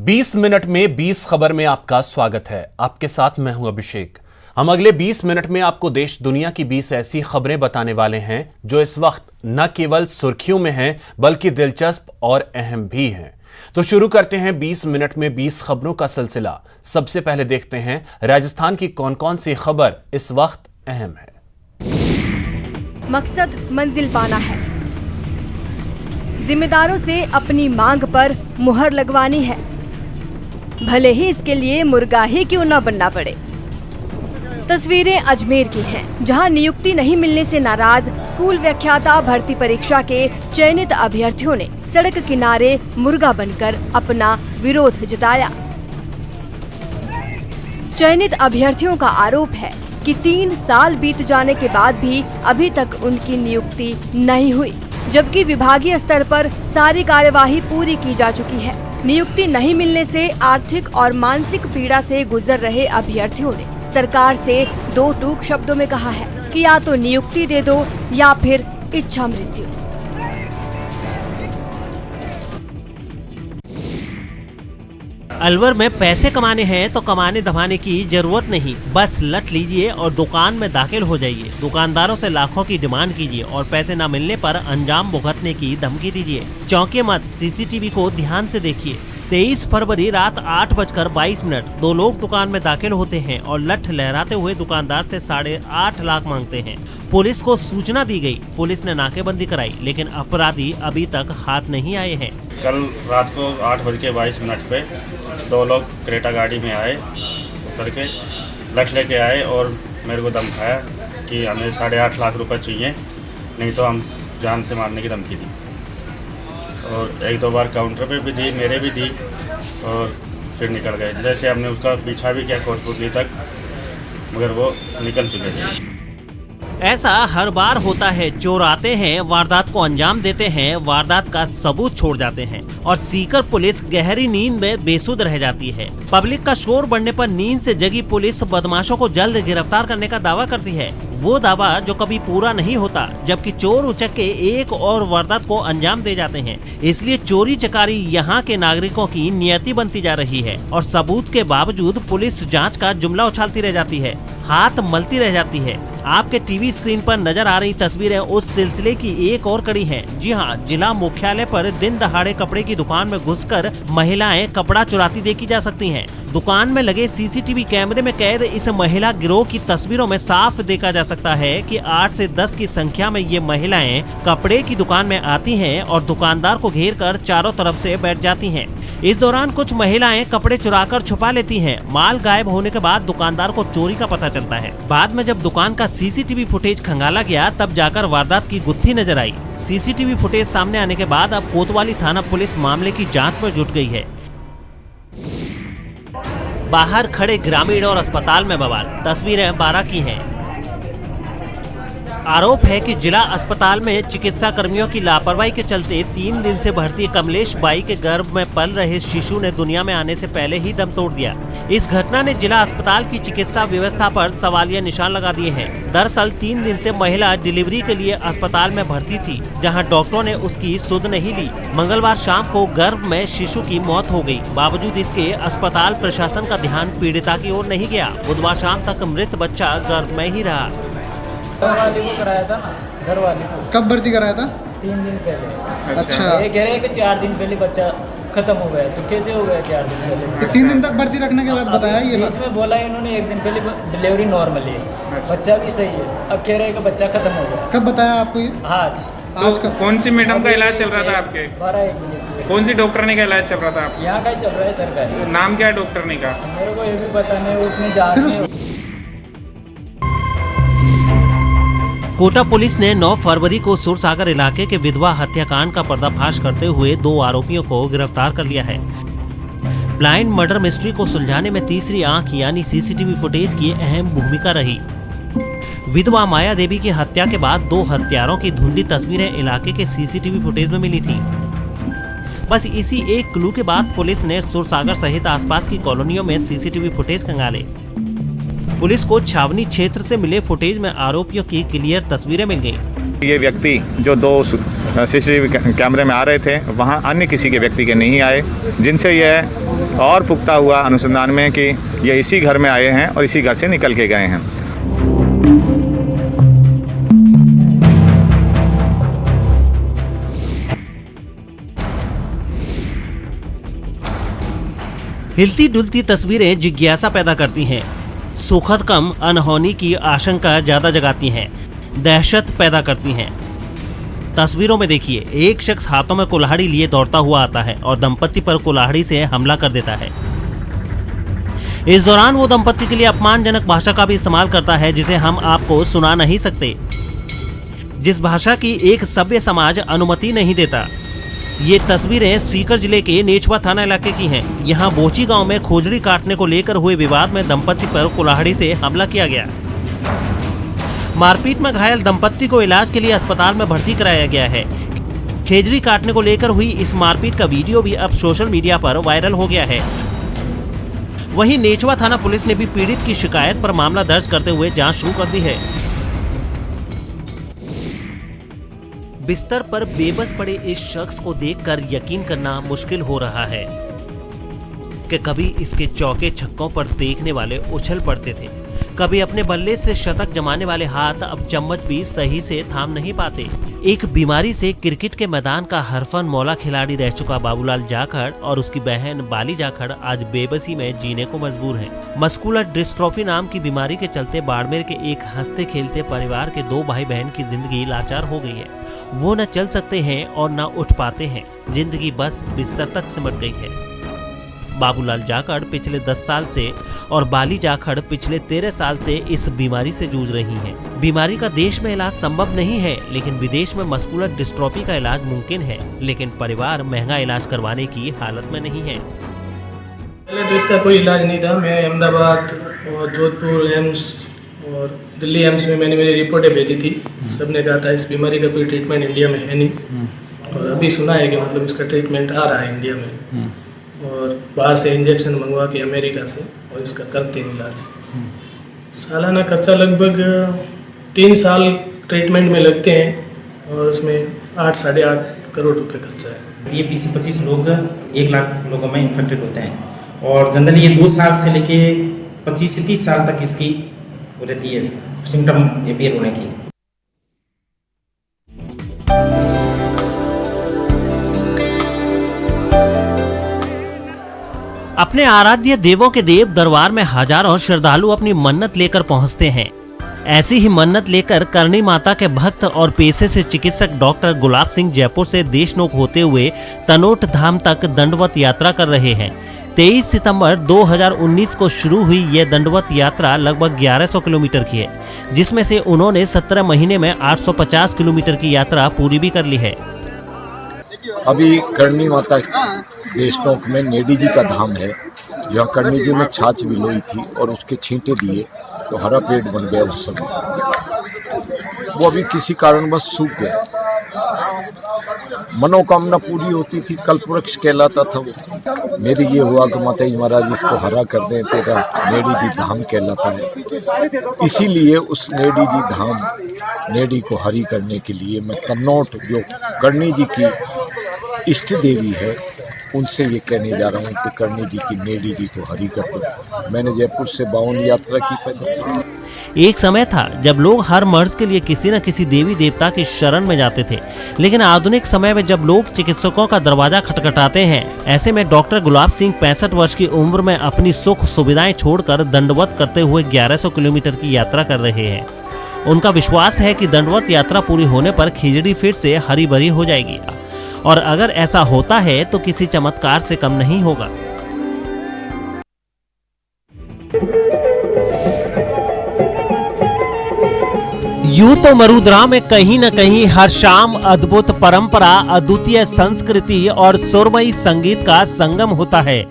20 minute में 20 खबर में आपका स्वागत है। आपके साथ मैं हूं अभिषेक। हम अगले 20 मिनट में आपको देश दुनिया की 20 ऐसी खबरें बताने वाले हैं जो इस वक्त न केवल सुर्खियों में हैं बल्कि दिलचस्प और अहम भी हैं। तो शुरू करते हैं 20 मिनट में 20 खबरों का सिलसिला। सबसे पहले देखते हैं राजस्थान की कौन कौन सी खबर इस वक्त अहम है। मकसद मंजिल पाना है, जिम्मेदारों से अपनी मांग पर मुहर लगवानी है, भले ही इसके लिए मुर्गा ही क्यों न बनना पड़े। तस्वीरें अजमेर की हैं, जहां नियुक्ति नहीं मिलने से नाराज स्कूल व्याख्याता भर्ती परीक्षा के चयनित अभ्यर्थियों ने सड़क किनारे मुर्गा बनकर अपना विरोध जताया। चयनित अभ्यर्थियों का आरोप है कि 3 साल बीत जाने के बाद भी अभी तक उनकी नियुक्ति नहीं हुई, जबकि विभागीय स्तर पर सारी कार्यवाही पूरी की जा चुकी है। नियुक्ति नहीं मिलने से आर्थिक और मानसिक पीड़ा से गुजर रहे अभ्यर्थियों ने सरकार से 2 टूक शब्दों में कहा है कि या तो नियुक्ति दे दो या फिर इच्छा मृत्यु। अलवर में पैसे कमाने हैं तो कमाने दमाने की जरूरत नहीं, बस लट लीजिए और दुकान में दाखिल हो जाइए। दुकानदारों से लाखों की डिमांड कीजिए और पैसे न मिलने पर अंजाम भुगतने की धमकी दीजिए। चौंके मत, सीसीटीवी को ध्यान से देखिए। 23 फरवरी रात 8:22 2 लोग दुकान में दाखिल होते हैं और लठ लहराते हुए दुकानदार से 8.5 लाख मांगते हैं। पुलिस को सूचना दी गई, पुलिस ने नाकेबंदी कराई, लेकिन अपराधी अभी तक हाथ नहीं आए हैं। कल रात को 8:22 पे 2 लोग क्रेटा गाड़ी में आए, उतर के लठ लेके आए और मेरे को धमकाया कि हमें 8.5 लाख रुपए चाहिए, नहीं तो हम जान से मारने की धमकी दी। और 1-2 बार काउंटर पे भी दी, मेरे भी दी और फिर निकल गए। जैसे हमने उसका पीछा भी किया कोटपुतली तक, मगर वो निकल चुके थे। ऐसा हर बार होता है, चोर आते हैं, वारदात को अंजाम देते हैं, वारदात का सबूत छोड़ जाते हैं और सीकर पुलिस गहरी नींद में बेसुध रह जाती है। पब्लिक का शोर बढ़ने पर नींद से जगी पुलिस बदमाशों को जल्द गिरफ्तार करने का दावा करती है, वो दावा जो कभी पूरा नहीं होता, जबकि चोर उचक के एक और वारदात को अंजाम दे जाते हैं। इसलिए चोरी चकारी यहाँ के नागरिकों की नियति बनती जा रही है और सबूत के बावजूद पुलिस जाँच का जुमला उछालती रह जाती है, हाथ मलती रह जाती है। आपके टीवी स्क्रीन पर नजर आ रही तस्वीरें उस सिलसिले की एक और कड़ी है। जी हां, जिला मुख्यालय पर दिन दहाड़े कपड़े की दुकान में घुसकर महिलाएं कपड़ा चुराती देखी जा सकती हैं। दुकान में लगे सीसीटीवी कैमरे में कैद इस महिला गिरोह की तस्वीरों में साफ देखा जा सकता है कि 8 से 10 की संख्या में ये महिलाएं कपड़े की दुकान में आती हैं और दुकानदार को घेर कर चारों तरफ से बैठ जाती हैं। इस दौरान कुछ महिलाएं कपड़े चुराकर छुपा लेती हैं। माल गायब होने के बाद दुकानदार को चोरी का पता चलता है। बाद में जब दुकान का सीसीटीवी फुटेज खंगाला गया तब जाकर वारदात की गुत्थी नजर आई। सीसीटीवी फुटेज सामने आने के बाद अब कोतवाली थाना पुलिस मामले की जांच में जुट गई है। बाहर खड़े ग्रामीण और अस्पताल में बवाल, तस्वीरें 12 की हैं। आरोप है कि जिला अस्पताल में चिकित्सा कर्मियों की लापरवाही के चलते 3 दिन से भर्ती कमलेश बाई के गर्भ में पल रहे शिशु ने दुनिया में आने से पहले ही दम तोड़ दिया। इस घटना ने जिला अस्पताल की चिकित्सा व्यवस्था पर सवालिया निशान लगा दिए हैं। दरअसल 3 दिन से महिला डिलीवरी के लिए अस्पताल में भर्ती थी, जहां डॉक्टरों ने उसकी सुध नहीं ली। मंगलवार शाम को गर्भ में शिशु की मौत हो गई। बावजूद इसके अस्पताल प्रशासन का ध्यान पीड़िता की ओर नहीं गया। बुधवार शाम तक मृत बच्चा गर्भ में ही रहा। घर वाले को कराया था ना, घर वाले को। कब भर्ती कराया था? 3 दिन पहले। अच्छा। ये कह रहे हैं कि 4 दिन पहले बच्चा खत्म हो गया, तो कैसे हो गया 4 दिन पहले? 3 दिन तक भर्ती रखने के बाद बताया ये बात? बीच में बोला इन्होंने 1 दिन पहले डिलीवरी नॉर्मल है, बच्चा भी सही है। अब कह रहे हैं कि बच्चा खत्म हो गया। कब बताया आपको ये? आज का कौन सी मैडम का इलाज चल रहा था आपके? 12-1 बजे। कौन सी डॉक्टर ने का इलाज चल रहा था आपके? यहाँ का ही चल रहा है सरकारी। नाम क्या है डॉक्टर ने का? मेरे को ये भी पता नहीं, उसमें जांच में। कोटा पुलिस ने 9 फरवरी को सुरसागर इलाके के विधवा हत्याकांड का पर्दाफाश करते हुए 2 आरोपियों को गिरफ्तार कर लिया है। ब्लाइंड मर्डर मिस्ट्री को सुलझाने में तीसरी आंख यानी सीसीटीवी फुटेज की अहम भूमिका रही। विधवा माया देवी की हत्या के बाद 2 हत्यारों की धुंधली तस्वीरें इलाके के सीसीटीवी फुटेज में मिली थी। बस इसी एक क्लू के बाद पुलिस ने सुरसागर सहित आसपास की कॉलोनियों में सीसीटीवी फुटेज खंगाले। पुलिस को छावनी क्षेत्र से मिले फुटेज में आरोपियों की क्लियर तस्वीरें मिल गई। ये व्यक्ति जो 2 CCTV कैमरे में आ रहे थे वहाँ अन्य किसी के व्यक्ति के नहीं आए, जिनसे यह और पुख्ता हुआ अनुसंधान में कि ये इसी घर में आए हैं और इसी घर से निकल के गए हैं। हिलती डुलती तस्वीरें जिज्ञासा पैदा करती हैं, सुखद कम अनहोनी की आशंका ज्यादा जगाती हैं, दहशत पैदा करती हैं। तस्वीरों में देखिए, एक शख्स हाथों में कुल्हाड़ी लिए दौड़ता हुआ आता है और दंपति पर कुल्हाड़ी से हमला कर देता है। इस दौरान वो दंपति के लिए अपमानजनक भाषा का भी इस्तेमाल करता है, जिसे हम आपको सुना नहीं सकते, जिस भाषा की एक सभ्य समाज अनुमति नहीं देता। ये तस्वीरें सीकर जिले के नेचवा थाना इलाके की हैं। यहाँ बोची गांव में खोजड़ी काटने को लेकर हुए विवाद में दंपति पर कुल्हाड़ी से हमला किया गया। मारपीट में घायल दंपति को इलाज के लिए अस्पताल में भर्ती कराया गया है। खेजड़ी काटने को लेकर हुई इस मारपीट का वीडियो भी अब सोशल मीडिया पर वायरल हो गया है। वहीं नेचवा थाना पुलिस ने भी पीड़ित की शिकायत पर मामला दर्ज करते हुए जांच शुरू कर दी है। बिस्तर पर बेबस पड़े इस शख्स को देखकर यकीन करना मुश्किल हो रहा है कि कभी इसके चौके छक्कों पर देखने वाले उछल पड़ते थे, कभी अपने बल्ले से शतक जमाने वाले हाथ अब चम्मच भी सही से थाम नहीं पाते। एक बीमारी से क्रिकेट के मैदान का हरफन मौला खिलाड़ी रह चुका बाबूलाल जाखड़ और उसकी बहन बाली जाखड़ आज बेबसी में जीने को मजबूर हैं। मस्कुलर डिस्ट्रॉफी नाम की बीमारी के चलते बाड़मेर के एक हंसते खेलते परिवार के 2 भाई बहन की जिंदगी लाचार हो गई है। वो न चल सकते हैं और न उठ पाते हैं, जिंदगी बस बिस्तर तक सिमट गई है। बाबूलाल जाखड़ पिछले 10 साल से और बाली जाखड़ पिछले 13 साल से इस बीमारी से जूझ रही हैं। बीमारी का देश में इलाज संभव नहीं है, लेकिन विदेश में मस्कुलर डिस्ट्रॉफी का इलाज मुमकिन है, लेकिन परिवार महंगा इलाज करवाने की हालत में नहीं है। पहले तो इसका कोई इलाज नहीं था। मैं अहमदाबाद और जोधपुर एम्स और दिल्ली एम्स में मैंने मेरी रिपोर्टें भेजी थी। सबने कहा था इस बीमारी का कोई ट्रीटमेंट इंडिया में है नहीं, और अभी सुना है कि मतलब इसका ट्रीटमेंट आ रहा है इंडिया में, और बाहर से इंजेक्शन मंगवा के अमेरिका से और इसका करते हैं इलाज। सालाना खर्चा लगभग 3 साल ट्रीटमेंट में लगते हैं और उसमें 8 साढ़े 8 करोड़ रुपए खर्चा है। ये 20-25 लोग 1 लाख लोगों में इन्फेक्टेड होते हैं और जनरली ये 2 साल से लेके 25 से 30 साल तक इसकी वो रहती है सिम्टम अपीयर होने की। अपने आराध्य देवों के देव दरबार में हजारों श्रद्धालु अपनी मन्नत लेकर पहुंचते हैं। ऐसी ही मन्नत लेकर करणी माता के भक्त और पेशे से चिकित्सक डॉक्टर गुलाब सिंह जयपुर से देशनोक होते हुए तनोट धाम तक दंडवत यात्रा कर रहे हैं। 23 सितंबर 2019 को शुरू हुई यह दंडवत यात्रा लगभग 1100 किलोमीटर की है, जिसमें से उन्होंने 17 महीने में 850 किलोमीटर की यात्रा पूरी भी कर ली है। अभी करणी माता देशनोक में नेडी जी का धाम है, जहाँ करणी जी ने छाछ बिलोई थी और उसके छींटे दिए तो हरा पेड़ बन गया उस समय। वो अभी किसी कारणवश सूख गया। मनोकामना पूरी होती थी, कल्पवृक्ष कहलाता था वो। मेरी ये हुआ कि माता जी महाराज इसको हरा कर दें, तेरा नेडी जी धाम कहलाता है। इसीलिए उस नेडी जी धाम नेडी को हरी करने के लिए मैं तन्नौट जो करणी जी की इष्ट देवी है उनसे ये कहने जा रहा हूँ कि करणी जी की नेडी जी को हरी कर दो। मैंने जयपुर से 52 यात्रा की पैदल। एक समय था जब लोग हर मर्ज के लिए किसी न किसी देवी देवता की शरण में जाते थे, लेकिन आधुनिक समय में जब लोग चिकित्सकों का दरवाजा खटखटाते हैं, ऐसे में डॉक्टर गुलाब सिंह 65 वर्ष की उम्र में अपनी सुख सुविधाएं छोड़कर दंडवत करते हुए 1100 किलोमीटर की यात्रा कर रहे हैं। उनका विश्वास है कि दंडवत यात्रा पूरी होने पर खिचड़ी फिर से हरी भरी हो जाएगी, और अगर ऐसा होता है तो किसी चमत्कार से कम नहीं होगा। यूं तो मरुद्रा में कहीं न कहीं हर शाम अद्भुत परंपरा, अद्वितीय संस्कृति और सुरमई संगीत का संगम होता है,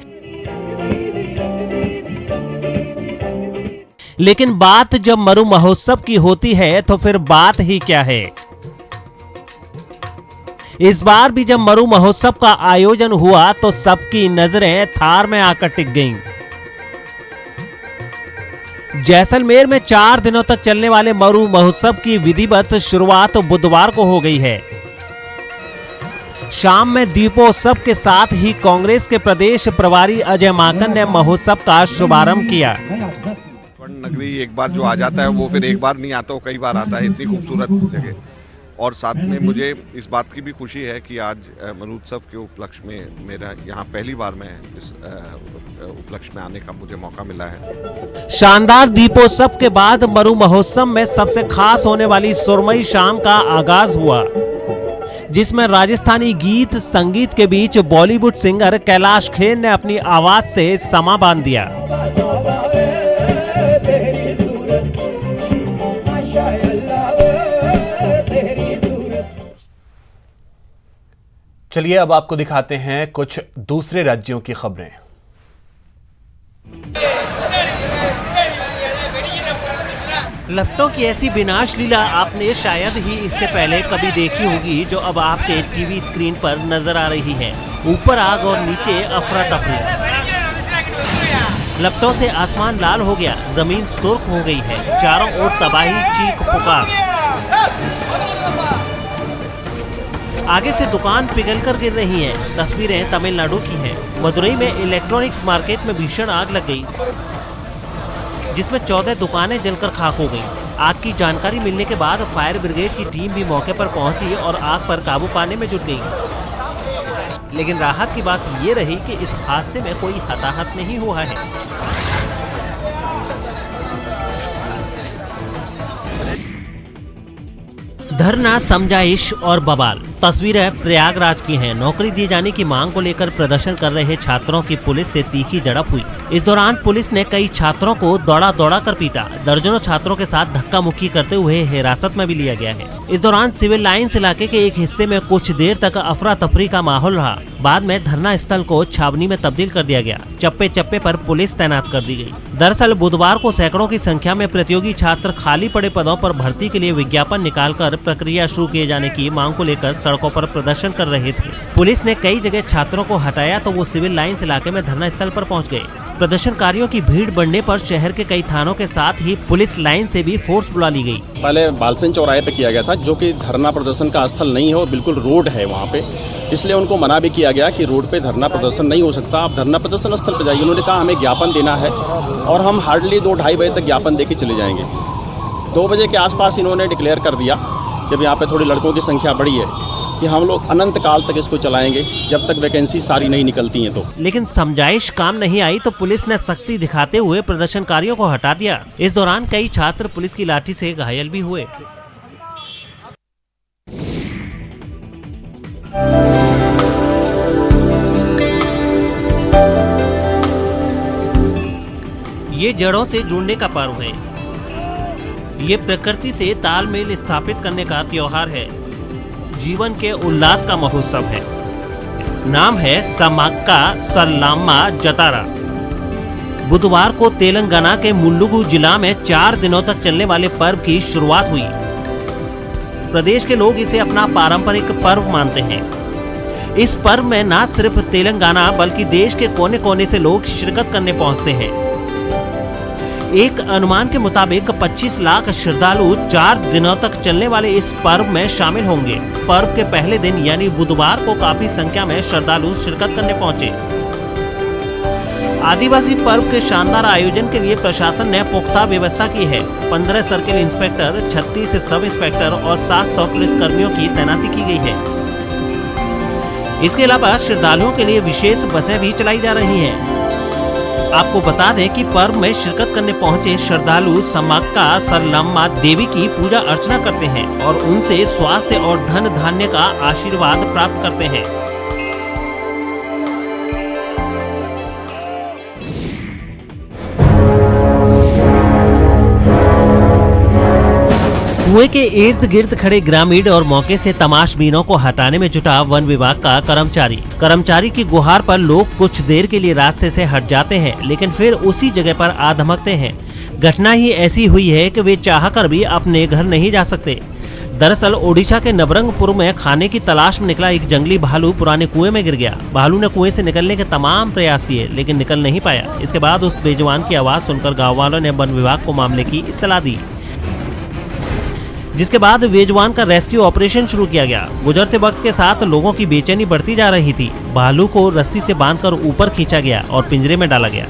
लेकिन बात जब मरु महोत्सव की होती है तो फिर बात ही क्या है। इस बार भी जब मरु महोत्सव का आयोजन हुआ तो सबकी नजरें थार में आकर टिक गईं। जैसलमेर में 4 दिनों तक चलने वाले मरु महोत्सव की विधिवत शुरुआत बुधवार को हो गई है। शाम में दीपोत्सव के साथ ही कांग्रेस के प्रदेश प्रभारी अजय माकन ने महोत्सव का शुभारंभ किया। स्वर्ण नगरी एक बार जो आ जाता है वो फिर एक बार नहीं आता, वो कई बार आता है। इतनी खूबसूरत जगह, और साथ में मुझे इस बात की भी खुशी है कि आज महोत्सव के उपलक्ष्य में मेरा यहाँ पहली बार मैं इस उपलक्ष्य में आने का मुझे मौका मिला है। शानदार दीपोत्सव के बाद मरु महोत्सव में सबसे खास होने वाली सुरमई शाम का आगाज हुआ, जिसमें राजस्थानी गीत संगीत के बीच बॉलीवुड सिंगर कैलाश खेर ने अपनी आवाज से समा बांध दिया। चलिए अब आपको दिखाते हैं कुछ दूसरे राज्यों की खबरें। लफ्टों की ऐसी विनाश लीला आपने शायद ही इससे पहले कभी देखी होगी, जो अब आपके टीवी स्क्रीन पर नजर आ रही है। ऊपर आग और नीचे अफरा तफरी। लपटों से आसमान लाल हो गया, जमीन सुर्ख हो गई है, चारों ओर तबाही, चीख पुकार। आगे से दुकान पिघल कर गिर रही हैं। तस्वीरें तमिलनाडु की हैं। मदुरई में इलेक्ट्रॉनिक मार्केट में भीषण आग लग गई, जिसमें 14 दुकानें जलकर खाक हो गईं। आग की जानकारी मिलने के बाद फायर ब्रिगेड की टीम भी मौके पर पहुंची और आग पर काबू पाने में जुट गई। लेकिन राहत की बात ये रही कि इस हादसे में कोई हताहत नहीं हुआ है। धरना, समझाइश और बवाल। तस्वीरें प्रयागराज की हैं। नौकरी दिए जाने की मांग को लेकर प्रदर्शन कर रहे छात्रों की पुलिस से तीखी झड़प हुई। इस दौरान पुलिस ने कई छात्रों को दौड़ा कर पीटा। दर्जनों छात्रों के साथ धक्का मुक्की करते हुए हिरासत में भी लिया गया है। इस दौरान सिविल लाइंस इलाके के एक हिस्से में कुछ देर तक अफरा तफरी का माहौल रहा। बाद में धरना स्थल को छावनी में तब्दील कर दिया गया। चप्पे चप्पे पर पुलिस तैनात कर दी गई। दरअसल बुधवार को सैकड़ों की संख्या में प्रतियोगी छात्र खाली पड़े पदों पर भर्ती के लिए विज्ञापन निकालकर प्रक्रिया शुरू किए जाने की मांग को लेकर सड़कों पर प्रदर्शन कर रहे थे। पुलिस ने कई जगह छात्रों को हटाया तो वो सिविल लाइंस इलाके में धरना स्थल पर पहुंच गए। प्रदर्शनकारियों की भीड़ बढ़ने पर शहर के कई थानों के साथ ही पुलिस लाइन से भी फोर्स बुला ली गई। पहले बालसन चौराहे पे किया गया था, जो कि धरना प्रदर्शन का स्थल नहीं है और बिल्कुल रोड है वहाँ पे, इसलिए उनको मना भी किया गया कि रोड पे धरना प्रदर्शन नहीं हो सकता, आप धरना प्रदर्शन स्थल पे जाइए। उन्होंने कहा हमें ज्ञापन देना है और हम हार्डली 2-2:30 बजे तक ज्ञापन दे के चले जाएंगे। 2 बजे के आसपास इन्होंने डिक्लेयर कर दिया, जब यहाँ पे थोड़ी लड़कों की संख्या बढ़ी है, कि हम लोग अनंत काल तक इसको चलाएंगे जब तक वैकेंसी सारी नहीं निकलती हैं तो। लेकिन समझाइश काम नहीं आई तो पुलिस ने सख्ती दिखाते हुए प्रदर्शनकारियों को हटा दिया। इस दौरान कई छात्र पुलिस की लाठी से घायल भी हुए। ये जड़ों से जुड़ने का पर्व है। ये प्रकृति से तालमेल स्थापित करने का त्योहार है। जीवन के उल्लास का महोत्सव है। नाम है समाक्का सरलम्मा जतारा। बुधवार को तेलंगाना के मुल्लुगु जिला में 4 दिनों तक चलने वाले पर्व की शुरुआत हुई। प्रदेश के लोग इसे अपना पारंपरिक पर्व मानते हैं। इस पर्व में न सिर्फ तेलंगाना बल्कि देश के कोने कोने से लोग शिरकत करने पहुंचते हैं। एक अनुमान के मुताबिक 25 लाख श्रद्धालु 4 दिनों तक चलने वाले इस पर्व में शामिल होंगे। पर्व के पहले दिन यानी बुधवार को काफी संख्या में श्रद्धालु शिरकत करने पहुंचे। आदिवासी पर्व के शानदार आयोजन के लिए प्रशासन ने पुख्ता व्यवस्था की है। 15 सर्किल इंस्पेक्टर, 36 सब इंस्पेक्टर और 700 पुलिस कर्मियों की तैनाती की गई है। इसके अलावा श्रद्धालुओं के लिए विशेष बसें भी चलाई जा रही हैं। आपको बता दें कि पर्व में शिरकत करने पहुंचे श्रद्धालु समाक्का सरलम्मा देवी की पूजा अर्चना करते हैं और उनसे स्वास्थ्य और धन धान्य का आशीर्वाद प्राप्त करते हैं। कुएं के इर्द गिर्द खड़े ग्रामीण और मौके से तमाशबीनों को हटाने में जुटा वन विभाग का कर्मचारी की गुहार पर लोग कुछ देर के लिए रास्ते से हट जाते हैं, लेकिन फिर उसी जगह पर आ धमकते हैं। घटना ही ऐसी हुई है कि वे चाहकर भी अपने घर नहीं जा सकते। दरअसल ओडिशा के नवरंगपुर में खाने की तलाश में निकला एक जंगली भालू पुराने कुएं में गिर गया। भालू ने कुएं से निकलने के तमाम प्रयास किए लेकिन निकल नहीं पाया। इसके बाद उस बेजुबान की आवाज सुनकर गाँव वालों ने वन विभाग को मामले की इत्तला दी, जिसके बाद बेजुबान का रेस्क्यू ऑपरेशन शुरू किया गया। गुजरते वक्त के साथ लोगों की बेचैनी बढ़ती जा रही थी। भालू को रस्सी से बांधकर ऊपर खींचा गया और पिंजरे में डाला गया।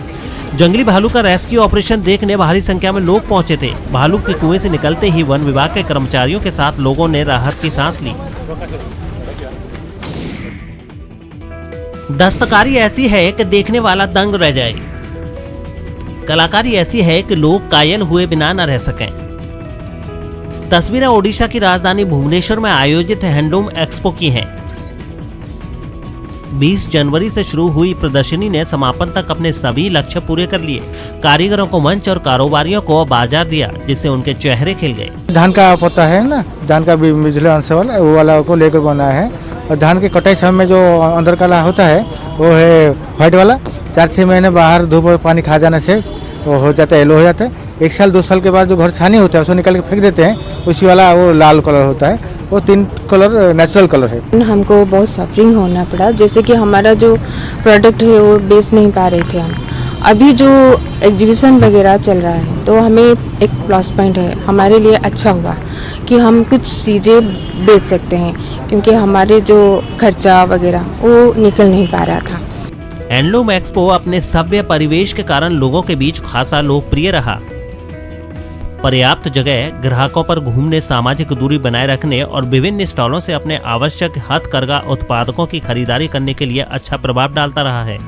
जंगली भालू का रेस्क्यू ऑपरेशन देखने भारी संख्या में लोग पहुंचे थे। भालू के कुएं से निकलते ही वन विभाग के कर्मचारियों के साथ लोगों ने राहत की सांस ली। दस्तकारी ऐसी है कि देखने वाला दंग रह जाए। कलाकारी ऐसी है कि लोग कायल हुए बिना न रह सकें। तस्वीरें ओडिशा की राजधानी भुवनेश्वर में आयोजित हैंडलूम एक्सपो की हैं। 20 जनवरी से शुरू हुई प्रदर्शनी ने समापन तक अपने सभी लक्ष्य पूरे कर लिए। कारीगरों को मंच और कारोबारियों को बाजार दिया, जिससे उनके चेहरे खिल गए। धान का पत्ता है ना, धान का बिजली अंश वाला वो वाला को लेकर बनाया है। और धान के कटाई समय में जो अंदर काला होता है वो है व्हाइट वाला। 4-6 महीने बाहर धूप और पानी खा जाने से वो हो जाता है, येलो हो जाता है। 1 साल 2 साल के बाद जो घर छानी होता है उसको निकाल के फेंक देते हैं, उसी वाला वो लाल कलर होता है। वो 3 कलर नेचुरल कलर है। हमको बहुत सफरिंग होना पड़ा, जैसे कि हमारा जो प्रोडक्ट है वो बेच नहीं पा रहे थे हम। अभी जो एग्जीबिशन वगैरह चल रहा है तो हमें एक प्लस पॉइंट है, हमारे लिए अच्छा हुआ कि हम कुछ चीज़ें बेच सकते हैं, क्योंकि हमारे जो खर्चा वगैरह वो निकल नहीं पा रहा था। हैंडलूम एक्सपो अपने सभ्य परिवेश के कारण लोगों के बीच खासा लोकप्रिय रहा। पर्याप्त जगह, ग्राहकों पर घूमने, सामाजिक दूरी बनाए रखने और विभिन्न स्टॉलों से अपने आवश्यक हथकरघा उत्पादकों की खरीदारी करने के लिए अच्छा प्रभाव डालता रहा है।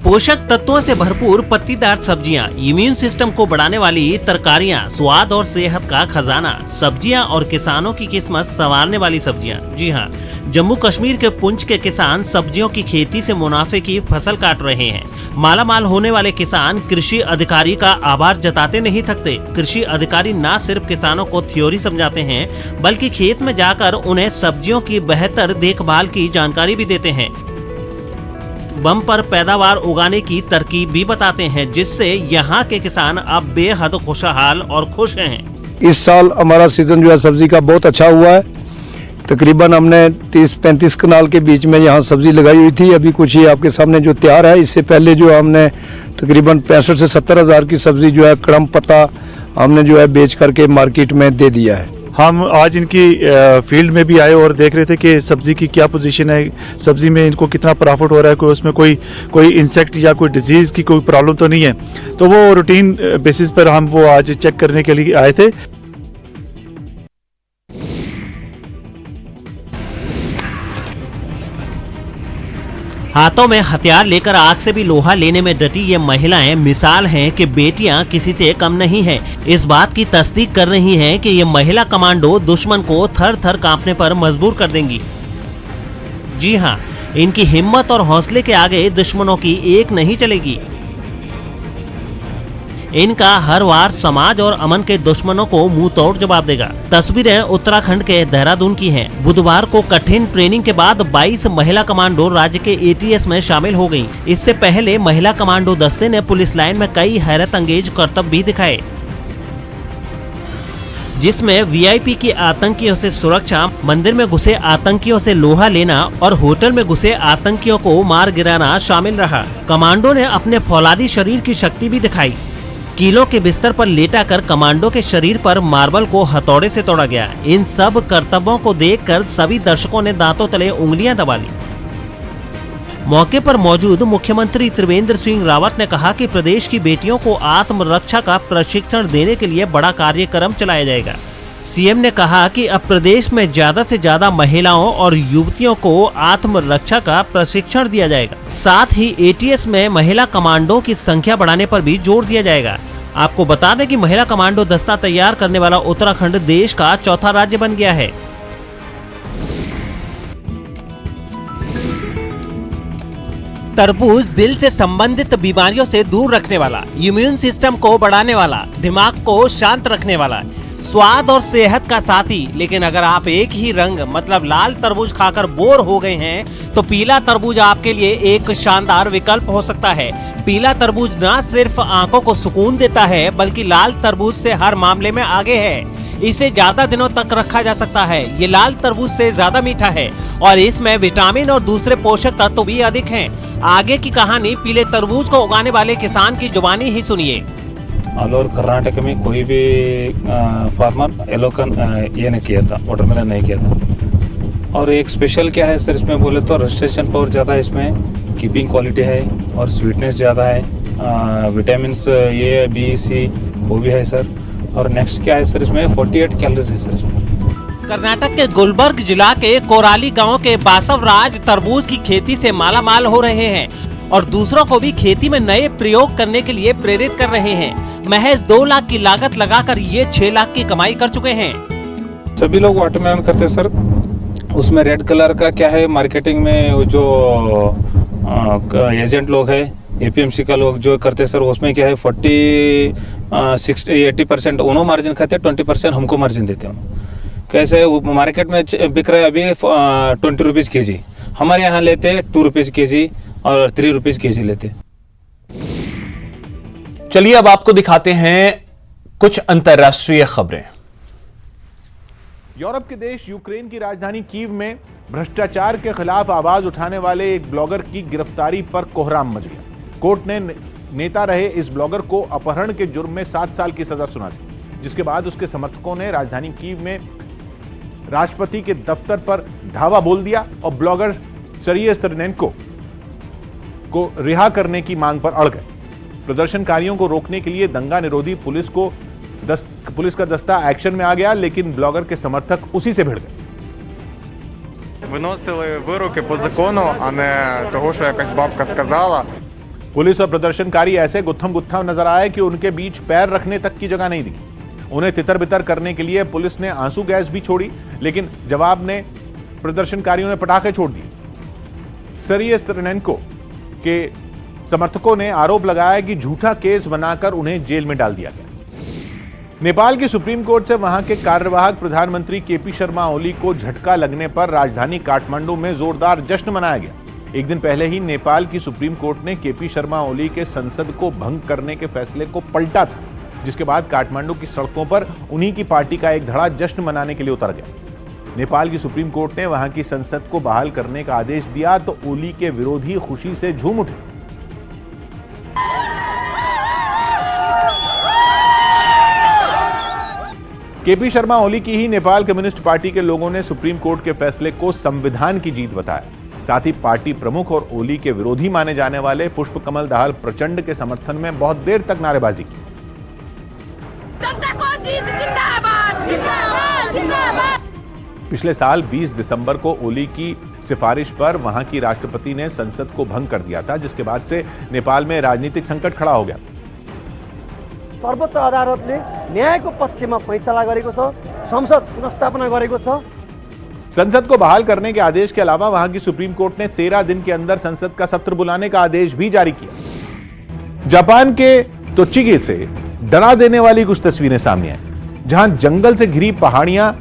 पोषक तत्वों से भरपूर पत्तीदार सब्जियां, इम्यून सिस्टम को बढ़ाने वाली तरकारियां, स्वाद और सेहत का खजाना, सब्जियां और किसानों की किस्मत संवारने वाली सब्जियां। जी हां, जम्मू कश्मीर के पुंछ के किसान सब्जियों की खेती से मुनाफे की फसल काट रहे हैं। मालामाल होने वाले किसान कृषि अधिकारी का आभार जताते नहीं थकते। कृषि अधिकारी न सिर्फ किसानों को थ्योरी समझाते हैं, बल्कि खेत में जाकर उन्हें सब्जियों की बेहतर देखभाल की जानकारी भी देते हैं। बम्पर पैदावार उगाने की तरकीब भी बताते हैं, जिससे यहाँ के किसान अब बेहद खुशहाल और खुश हैं। इस साल हमारा सीजन जो है सब्जी का बहुत अच्छा हुआ है। तकरीबन हमने 30-35 कनाल के बीच में यहाँ सब्जी लगाई हुई थी। अभी कुछ ही आपके सामने जो तैयार है। इससे पहले जो हमने तकरीबन 65 से 70 हज़ार की सब्जी जो है कड़म पत्ता हमने जो है बेच करके मार्केट में दे दिया है। हम आज इनकी फील्ड में भी आए और देख रहे थे कि सब्जी की क्या पोजीशन है, सब्जी में इनको कितना प्रॉफिट हो रहा है, कोई उसमें कोई इंसेक्ट या कोई डिजीज की कोई प्रॉब्लम तो नहीं है। तो वो रूटीन बेसिस पर हम वो आज चेक करने के लिए आए थे। हाथों में हथियार लेकर आग से भी लोहा लेने में डटी ये महिलाएं मिसाल हैं कि बेटियां किसी से कम नहीं हैं। इस बात की तस्दीक कर रही हैं कि ये महिला कमांडो दुश्मन को थर थर कांपने पर मजबूर कर देंगी। जी हां, इनकी हिम्मत और हौसले के आगे दुश्मनों की एक नहीं चलेगी। इनका हर वार समाज और अमन के दुश्मनों को मुंह तोड़ जवाब देगा। तस्वीरें उत्तराखंड के देहरादून की हैं। बुधवार को कठिन ट्रेनिंग के बाद 22 महिला कमांडो राज्य के एटीएस में शामिल हो गयी। इससे पहले महिला कमांडो दस्ते ने पुलिस लाइन में कई हैरत अंगेज करतब भी दिखाए, जिसमें वीआईपी की आतंकियों से सुरक्षा, मंदिर में घुसे आतंकियों से लोहा लेना और होटल में घुसे आतंकियों को मार गिराना शामिल रहा। कमांडो ने अपने फौलादी शरीर की शक्ति भी दिखाई। कीलों के बिस्तर पर लेटा कर कमांडो के शरीर पर मार्बल को हथौड़े से तोड़ा गया। इन सब करतबों को देखकर सभी दर्शकों ने दांतों तले उंगलियां दबा ली। मौके पर मौजूद मुख्यमंत्री त्रिवेंद्र सिंह रावत ने कहा कि प्रदेश की बेटियों को आत्मरक्षा का प्रशिक्षण देने के लिए बड़ा कार्यक्रम चलाया जाएगा। सीएम ने कहा कि अब प्रदेश में ज्यादा से ज्यादा महिलाओं और युवतियों को आत्मरक्षा का प्रशिक्षण दिया जाएगा। साथ ही एटीएस में महिला कमांडो की संख्या बढ़ाने पर भी जोर दिया जाएगा। आपको बता दें कि महिला कमांडो दस्ता तैयार करने वाला उत्तराखंड देश का चौथा राज्य बन गया है। तरबूज दिल से संबंधित बीमारियों से दूर रखने वाला, इम्यून सिस्टम को बढ़ाने वाला, दिमाग को शांत रखने वाला, स्वाद और सेहत का साथी। लेकिन अगर आप एक ही रंग मतलब लाल तरबूज खाकर बोर हो गए हैं तो पीला तरबूज आपके लिए एक शानदार विकल्प हो सकता है। पीला तरबूज न सिर्फ आंखों को सुकून देता है बल्कि लाल तरबूज से हर मामले में आगे है। इसे ज्यादा दिनों तक रखा जा सकता है। ये लाल तरबूज से ज्यादा मीठा है और इसमें विटामिन और दूसरे पोषक तत्व भी अधिक हैं। आगे की कहानी पीले तरबूज को उगाने वाले किसान की जुबानी ही सुनिए। ऑल ओवर कर्नाटक में कोई भी फार्मर येलो का ये नहीं किया था, वाटरमेलन नहीं किया था। और एक स्पेशल क्या है सर इसमें बोले तो रजिस्ट्रेशन पावर ज़्यादा है, इसमें कीपिंग क्वालिटी है और स्वीटनेस ज़्यादा है, विटामिन ए बी सी वो भी है सर। और नेक्स्ट क्या है सर इसमें 48 कैलोरीज है सर इसमें। कर्नाटक के गुलबर्ग जिला के कोराली गांव के बासवराज तरबूज की खेती से मालामाल हो रहे हैं और दूसरों को भी खेती में नए प्रयोग करने के लिए प्रेरित कर रहे हैं। महज 2 लाख की लागत लगाकर ये 6 लाख की कमाई कर चुके हैं। सभी लोग वाटरमेलन करते सर, उसमें रेड कलर का क्या है मार्केटिंग में जो एजेंट लोग है एपीएमसी का लोग जो करते सर, उसमें क्या है 40-60-80% उन्होंने मार्जिन खाते हैं, 20% हमको मार्जिन देते हैं। कैसे मार्केट में बिक रहा है अभी 20 रुपीज़ के जी, हमारे यहाँ लेते 2 रुपीज़ के जी और 3 रुपीज़ के जी लेते। चलिए अब आपको दिखाते हैं कुछ अंतर्राष्ट्रीय खबरें। यूरोप के देश यूक्रेन की राजधानी कीव में भ्रष्टाचार के खिलाफ आवाज उठाने वाले एक ब्लॉगर की गिरफ्तारी पर कोहराम मच गया। कोर्ट ने नेता रहे इस ब्लॉगर को अपहरण के जुर्म में 7 साल की सजा सुना दी, जिसके बाद उसके समर्थकों ने राजधानी कीव में राष्ट्रपति के दफ्तर पर धावा बोल दिया और ब्लॉगर सेर्गेई स्त्रेनेंको को रिहा करने की मांग पर अड़ गए। प्रदर्शनकारियों को रोकने के लिए दंगा निरोधी पुलिस का दस्ता एक्शन में आ गया, लेकिन ब्लॉगर के समर्थक उसी से भिड़ गए। Виносили вироки по закону, а не того, що якась бабка сказала. पुलिस और प्रदर्शनकारी ऐसे गुत्थम नजर आए कि उनके बीच पैर रखने तक की जगह नहीं दिखी। उन्हें तितर बितर करने के लिए पुलिस ने आंसू गैस भी छोड़ी, लेकिन जवाब में प्रदर्शनकारियों ने पटाखे छोड़ दिए। सेर्गेई स्त्रेनेंको के समर्थकों ने आरोप लगाया कि झूठा केस बनाकर उन्हें जेल में डाल दिया गया। नेपाल की सुप्रीम कोर्ट से वहां के कार्यवाहक प्रधानमंत्री केपी शर्मा ओली को झटका लगने पर राजधानी काठमांडू में जोरदार जश्न मनाया गया। एक दिन पहले ही नेपाल की सुप्रीम कोर्ट ने केपी शर्मा ओली के संसद को भंग करने के फैसले को पलटा था, जिसके बाद काठमांडू की सड़कों पर उन्हीं की पार्टी का एक धड़ा जश्न मनाने के लिए उतर गया। नेपाल की सुप्रीम कोर्ट ने वहां की संसद को बहाल करने का आदेश दिया तो ओली के विरोधी खुशी से झूम उठे। केपी शर्मा ओली की ही नेपाल कम्युनिस्ट पार्टी के लोगों ने सुप्रीम कोर्ट के फैसले को संविधान की जीत बताया। साथ ही पार्टी प्रमुख और ओली के विरोधी माने जाने वाले पुष्पकमल दाहाल प्रचंड के समर्थन में बहुत देर तक नारेबाजी की। पिछले साल 20 दिसंबर को ओली की सिफारिश पर वहां की राष्ट्रपति ने संसद को भंग कर दिया था, जिसके बाद से नेपाल में राजनीतिक संकट खड़ा हो गया। सर्वोच्च अदालतले न्यायको पक्षमा फैसला गरेको छ, संसद पुनर्स्थापना गरेको छ। संसद को बहाल करने के आदेश के अलावा वहां की सुप्रीम कोर्ट ने 13 दिन के अंदर संसद का सत्र बुलाने का आदेश भी जारी किया। जापान के तोचिगी से डरा देने वाली कुछ तस्वीरें सामने आई, जहां जंगल से घिरी पहाड़ियां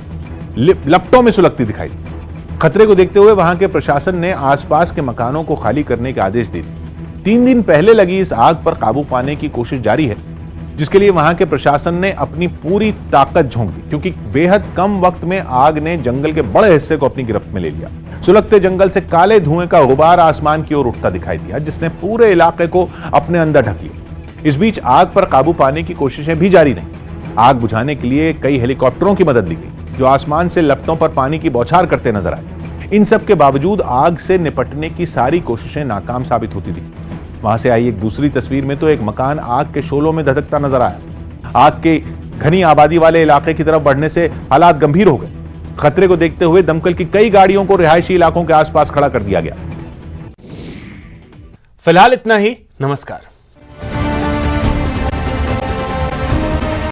लपटों में सुलगती दिखाई दी। खतरे को देखते हुए वहां के प्रशासन ने आसपास के मकानों को खाली करने के आदेश दे दिए। 3 दिन पहले लगी इस आग पर काबू पाने की कोशिश जारी है, जिसके लिए वहां के प्रशासन ने अपनी पूरी ताकत झोंक दी, क्योंकि बेहद कम वक्त में आग ने जंगल के बड़े हिस्से को अपनी गिरफ्त में ले लिया। सुलगते जंगल से काले धुएं का गुबार आसमान की ओर उठता दिखाई दिया, जिसने पूरे इलाके को अपने अंदर ढक लिया। इस बीच आग पर काबू पाने की कोशिशें भी जारी रहीं। आग बुझाने के लिए कई हेलीकॉप्टरों की मदद ली गई, जो आसमान से लपटों पर पानी की बौछार करते नजर आए। इन सब के बावजूद आग से निपटने की सारी कोशिशें नाकाम साबित होती थी। वहां से आई एक दूसरी तस्वीर में तो एक मकान आग के शोलों में धधकता नजर आया। आग के घनी आबादी वाले इलाके की तरफ बढ़ने से हालात गंभीर हो गए। खतरे को देखते हुए दमकल की कई गाड़ियों को रिहायशी इलाकों के आसपास खड़ा कर दिया गया। फिलहाल इतना ही। नमस्कार।